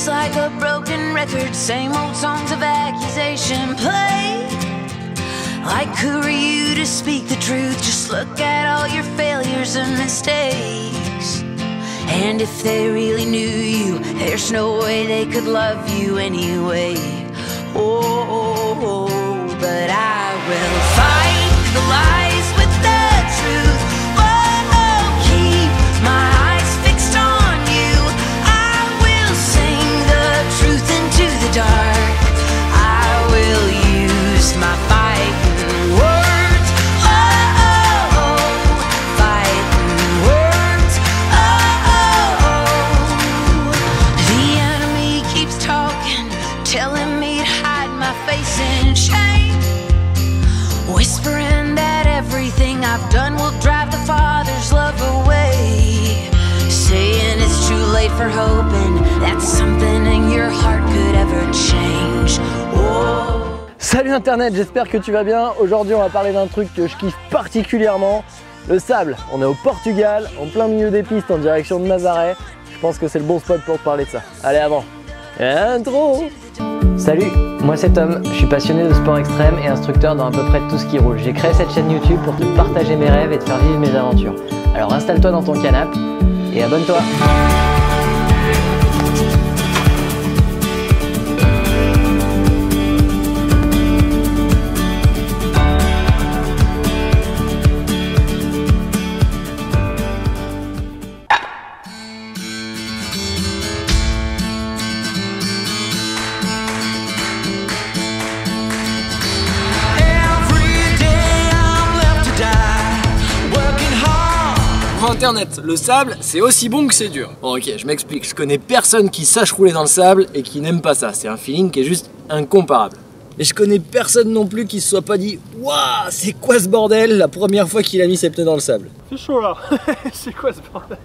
Just like a broken record, same old songs of accusation play. Like who are you to speak the truth? Just look at all your failures and mistakes. And if they really knew you, there's no way they could love you anyway. Oh, but I will fight the lies with the truth. Oh, keep my eyes fixed on you. I will sing the truth into the dark. I will use my fighting words. Oh, fighting words. Oh, the enemy keeps talking, telling me to hide my face in shame, whispering that everything I've done will drive the Father's love away, saying it's too late for hope and that something in your heart could ever change. Oh. Salut Internet, j'espère que tu vas bien. Aujourd'hui on va parler d'un truc que je kiffe particulièrement, le sable. On est au Portugal, en plein milieu des pistes en direction de Nazaré. Je pense que c'est le bon spot pour te parler de ça. Allez, avant. Intro. Salut, moi c'est Tom, je suis passionné de sport extrême et instructeur dans à peu près tout ce qui roule. J'ai créé cette chaîne YouTube pour te partager mes rêves et te faire vivre mes aventures. Alors installe-toi dans ton canapé et abonne-toi. Internet, le sable, c'est aussi bon que c'est dur. Bon, ok, je m'explique. Je connais personne qui sache rouler dans le sable et qui n'aime pas ça. C'est un feeling qui est juste incomparable. Et je connais personne non plus qui se soit pas dit « Waouh, c'est quoi ce bordel ?» la première fois qu'il a mis ses pneus dans le sable. C'est chaud là. C'est quoi ce bordel?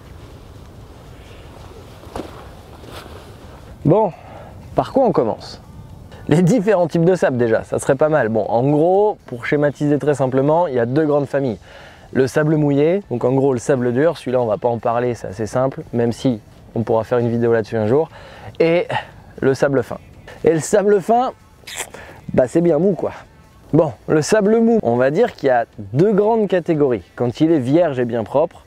Bon, par quoi on commence? Les différents types de sable déjà, ça serait pas mal. Bon, en gros, pour schématiser très simplement, il y a deux grandes familles. Le sable mouillé, donc en gros le sable dur, celui-là on va pas en parler, c'est assez simple, même si on pourra faire une vidéo là-dessus un jour. Et le sable fin. Et le sable fin, bah c'est bien mou quoi. Bon, le sable mou, on va dire qu'il y a deux grandes catégories. Quand il est vierge et bien propre,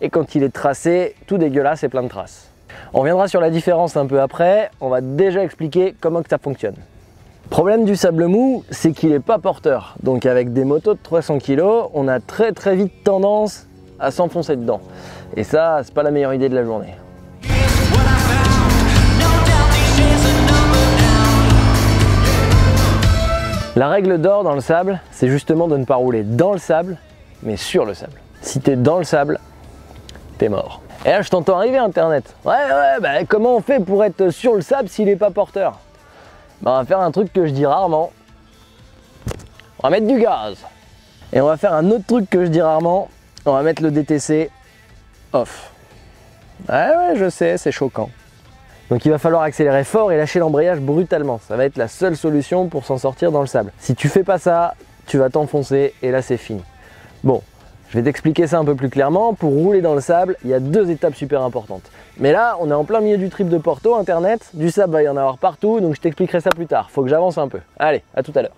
et quand il est tracé, tout dégueulasse et plein de traces. On reviendra sur la différence un peu après, on va déjà expliquer comment que ça fonctionne. Problème du sable mou, c'est qu'il n'est pas porteur. Donc avec des motos de 300 kg, on a très vite tendance à s'enfoncer dedans. Et ça, c'est pas la meilleure idée de la journée. La règle d'or dans le sable, c'est justement de ne pas rouler dans le sable, mais sur le sable. Si t'es dans le sable, t'es mort. Et là, je t'entends arriver Internet. Ouais, bah comment on fait pour être sur le sable s'il n'est pas porteur? Bah, on va faire un truc que je dis rarement. On va mettre du gaz. Et on va faire un autre truc que je dis rarement. On va mettre le DTC off. Ouais, je sais, c'est choquant. Donc il va falloir accélérer fort et lâcher l'embrayage brutalement. Ça va être la seule solution pour s'en sortir dans le sable. Si tu fais pas ça, tu vas t'enfoncer et là c'est fini. Bon, je vais t'expliquer ça un peu plus clairement. Pour rouler dans le sable, il y a deux étapes super importantes. Mais là, on est en plein milieu du trip de Porto, Internet. Du sable, va y en avoir partout, donc je t'expliquerai ça plus tard. Faut que j'avance un peu. Allez, à tout à l'heure.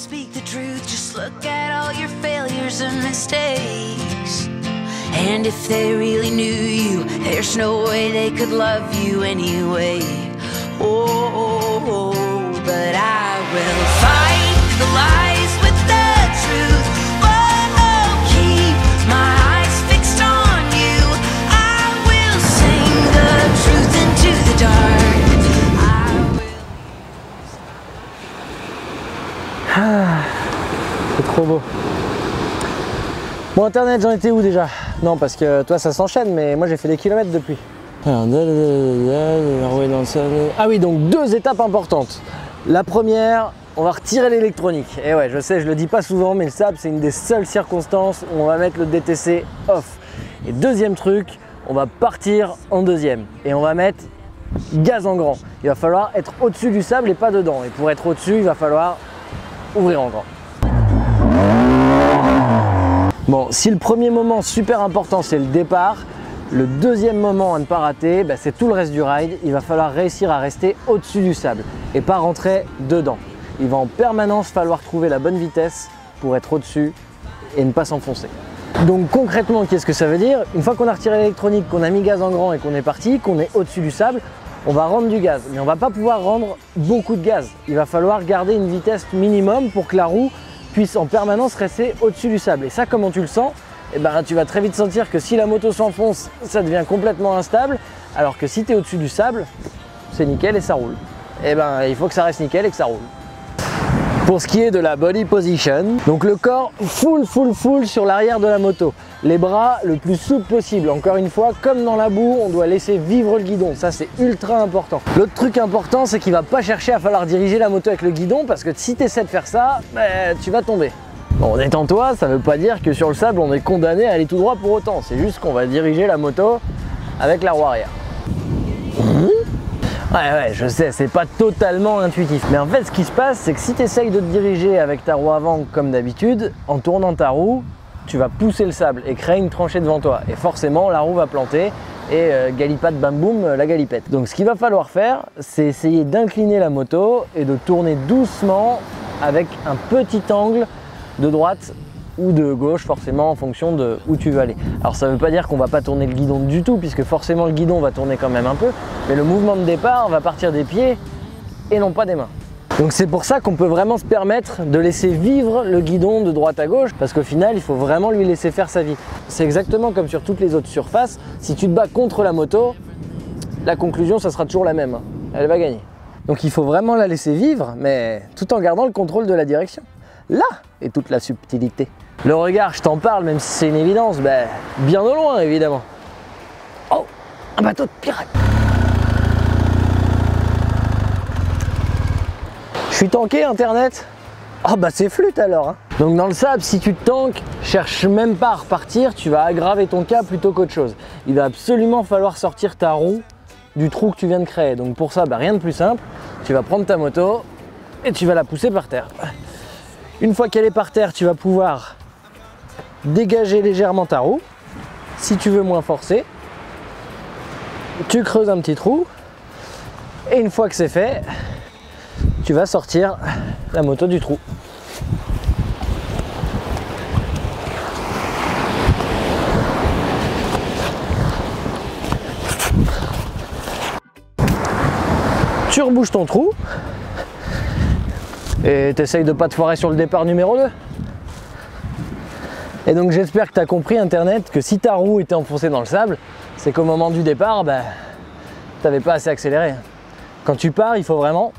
speak the truth, just look at all your failures and mistakes. And if they really knew you, there's no way they could love you anyway. Oh, but I will fight the lies with the truth. Oh, keep my eyes fixed on you. I will sing the truth into the dark. C'est trop beau. Bon, internet, j'en étais où déjà? Non, parce que toi ça s'enchaîne, mais moi j'ai fait des kilomètres depuis. Ah oui, donc 2 étapes importantes. La première, on va retirer l'électronique. Et ouais, je sais, je le dis pas souvent, mais le sable c'est une des seules circonstances où on va mettre le DTC off. Et deuxième truc, on va partir en deuxième. Et on va mettre gaz en grand. Il va falloir être au-dessus du sable et pas dedans. Et pour être au-dessus, il va falloir ouvrir en grand. Bon, si le premier moment super important c'est le départ, le deuxième moment à ne pas rater, c'est tout le reste du ride. Il va falloir réussir à rester au-dessus du sable et pas rentrer dedans. Il va en permanence falloir trouver la bonne vitesse pour être au-dessus et ne pas s'enfoncer. Donc concrètement, qu'est-ce que ça veut dire? Une fois qu'on a retiré l'électronique, qu'on a mis gaz en grand et qu'on est parti, qu'on est au-dessus du sable, on va rendre du gaz. Mais on ne va pas pouvoir rendre beaucoup de gaz. Il va falloir garder une vitesse minimum pour que la roue puisse en permanence rester au-dessus du sable. Et ça, comment tu le sens? Tu vas très vite sentir que si la moto s'enfonce, ça devient complètement instable, alors que si tu es au-dessus du sable, c'est nickel et ça roule. Il faut que ça reste nickel et que ça roule. Pour ce qui est de la body position, donc le corps full sur l'arrière de la moto. Les bras le plus souple possible. Encore une fois, comme dans la boue, on doit laisser vivre le guidon. Ça, c'est ultra important. L'autre truc important, c'est qu'il ne va pas chercher à falloir diriger la moto avec le guidon parce que si tu essaies de faire ça, tu vas tomber. Bon, détends-toi, ça ne veut pas dire que sur le sable, on est condamné à aller tout droit pour autant. C'est juste qu'on va diriger la moto avec la roue arrière. Ouais, je sais, c'est pas totalement intuitif. Mais en fait, ce qui se passe, c'est que si tu essayes de te diriger avec ta roue avant comme d'habitude, en tournant ta roue, tu vas pousser le sable et créer une tranchée devant toi. Et forcément, la roue va planter et galipade bam boum, la galipette. Donc ce qu'il va falloir faire, c'est essayer d'incliner la moto et de tourner doucement avec un petit angle de droite ou de gauche, forcément en fonction de où tu veux aller. Alors ça ne veut pas dire qu'on va pas tourner le guidon du tout, puisque forcément le guidon va tourner quand même un peu, mais le mouvement de départ va partir des pieds et non pas des mains. Donc c'est pour ça qu'on peut vraiment se permettre de laisser vivre le guidon de droite à gauche, parce qu'au final il faut vraiment lui laisser faire sa vie. C'est exactement comme sur toutes les autres surfaces, si tu te bats contre la moto, la conclusion ça sera toujours la même, elle va gagner. Donc il faut vraiment la laisser vivre, mais tout en gardant le contrôle de la direction. Là est toute la subtilité. Le regard, je t'en parle, même si c'est une évidence, bien au loin évidemment. Oh, un bateau de pirate. Je suis tanké internet. Ah c'est flûte alors. Donc dans le sable, si tu te tankes, cherche même pas à repartir, tu vas aggraver ton cas plutôt qu'autre chose. Il va absolument falloir sortir ta roue du trou que tu viens de créer. Donc pour ça, rien de plus simple. Tu vas prendre ta moto et tu vas la pousser par terre. Une fois qu'elle est par terre, tu vas pouvoir dégager légèrement ta roue. Si tu veux moins forcer, tu creuses un petit trou. Et une fois que c'est fait, tu vas sortir la moto du trou. Tu rebouches ton trou et tu essayes de ne pas te foirer sur le départ numéro 2. Et donc j'espère que tu as compris internet que si ta roue était enfoncée dans le sable, c'est qu'au moment du départ, tu n'avais pas assez accéléré. Quand tu pars, il faut vraiment...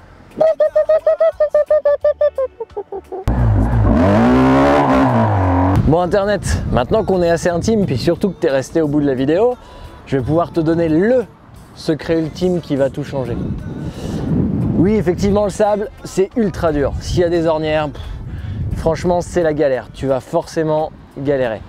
Bon internet, maintenant qu'on est assez intime, puis surtout que tu es resté au bout de la vidéo, je vais pouvoir te donner le secret ultime qui va tout changer. Oui, effectivement, le sable, c'est ultra dur. S'il y a des ornières, franchement, c'est la galère. Tu vas forcément galérer.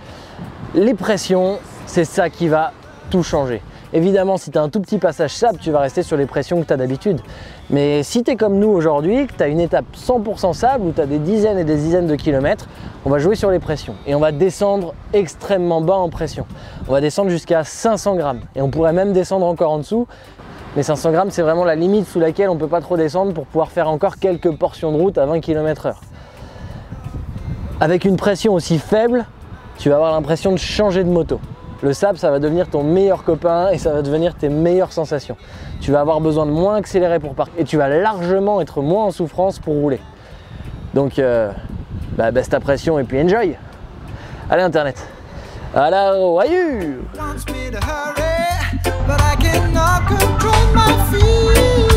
Les pressions, c'est ça qui va tout changer. Évidemment, si tu as un tout petit passage sable, tu vas rester sur les pressions que tu as d'habitude. Mais si tu es comme nous aujourd'hui, que tu as une étape 100% sable où tu as des dizaines et des dizaines de kilomètres, on va jouer sur les pressions. Et on va descendre extrêmement bas en pression. On va descendre jusqu'à 500 grammes. Et on pourrait même descendre encore en dessous. Mais 500 grammes, c'est vraiment la limite sous laquelle on ne peut pas trop descendre pour pouvoir faire encore quelques portions de route à 20 km/h. Avec une pression aussi faible, tu vas avoir l'impression de changer de moto. Le sable, ça va devenir ton meilleur copain et ça va devenir tes meilleures sensations. Tu vas avoir besoin de moins accélérer pour partir et tu vas largement être moins en souffrance pour rouler. Donc, baisse ta pression et puis enjoy. Allez Internet. Alors, aïe! Wants me to hurry, but I cannot control my feet.